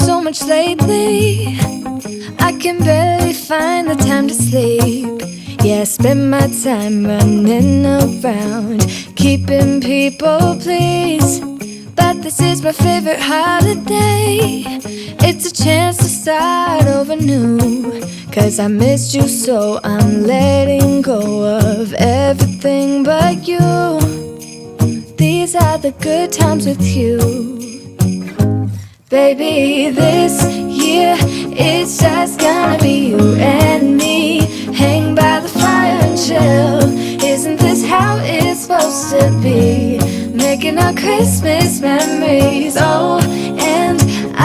so much lately, I can barely find the time to sleep. Yeah, I spend my time running around, keeping people pleased. But this is my favorite holiday. It's a chance to start over new. 'Cause I missed you, so I'm letting go of everything but you. These are the good times with you. Baby, this year it's just gonna be you and me. Hang by the fire and chill. Isn't this how it's supposed to be? Making our Christmas memories. Oh, and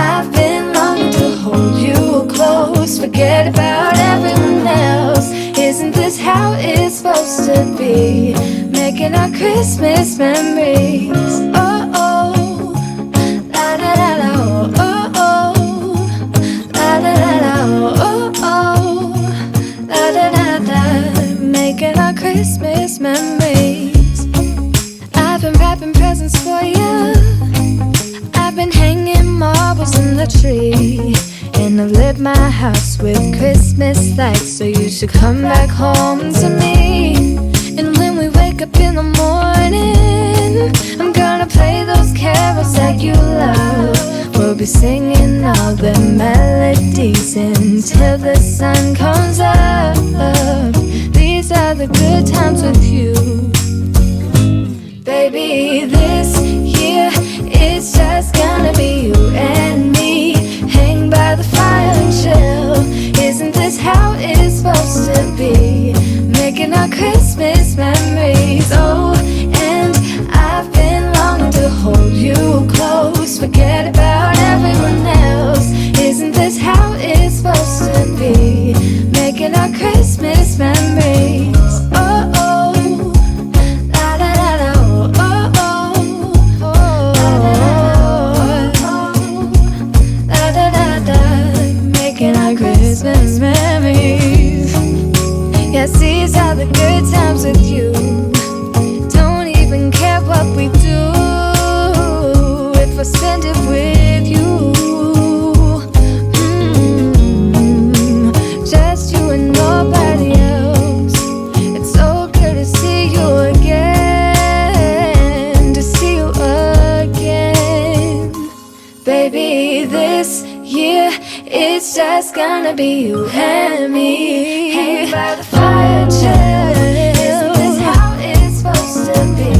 I've been longing to hold you close. Forget about everyone else. Isn't this how it's supposed to be? Making our Christmas memories. Oh, oh, la da da da, oh, oh, la da da da, oh, oh, la da da da. Making our Christmas memories. I've been wrapping presents for you. I've been hanging marbles in the tree. And I've lit my house with Christmas lights. So you should come back home to me. And when we wake up in the morning, I'm gonna play those carols that you love. We'll be singing all the melodies until the sun comes up. These are the good times with you. Baby, this year it's just gonna be you and me. Hang by the fire and chill. Isn't this how it's supposed to be? Making our Christmas memories. Oh, and I've been longing to hold you close. Forget about everyone else. Isn't this how it's supposed to be? Making our Christmas memories. Oh, oh, la da da da, oh, oh, oh, la da da da. Making our Christmas memories. Yes, these are the good times with you. Don't even care what we do if I spend it with you. Just you and nobody else. It's so good to see you again, to see you again. Baby, this year it's just gonna be you and me. Hang by the fire and chill. Isn't this how it's supposed to be?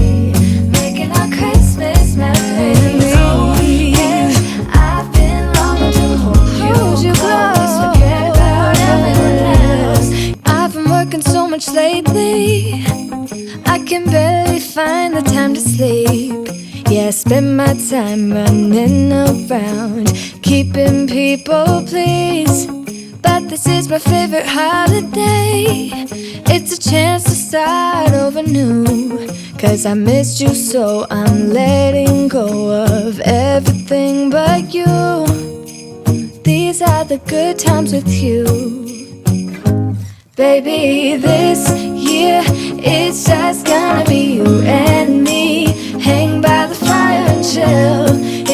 Making our Christmas memories. Oh, and I've been longing to hold you close. Forget about everyone else. I've been working so much lately, I can barely find the time to sleep. Yeah, I spend my time running around, keeping people pleased. But this is my favorite holiday. It's a chance to start over new. 'Cause I missed you, so I'm letting go of everything but you. These are the good times with you. Baby, this year it's just gonna be you and me. Hang by the fire and chill.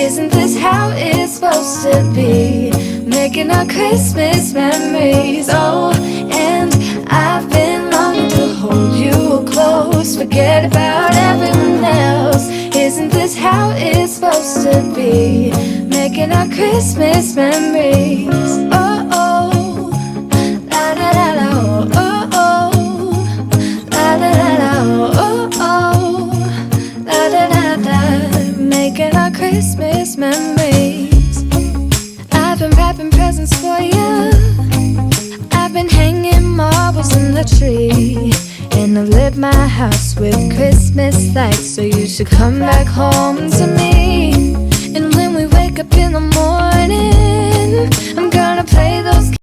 Isn't this how it's supposed to be? Making our Christmas memories. Oh, and I've been longing to hold you close. Forget about everyone else. Isn't this how it's supposed to be? Making our Christmas memories. Oh, oh, la da da da, oh, oh, la da da da, oh, oh, la da da da. Making our Christmas memories. I've been wrapping presents for you. I've been hanging marbles in the tree. And I've lit my house with Christmas lights. So you should come back home to me. And when we wake up in the morning, I'm gonna play those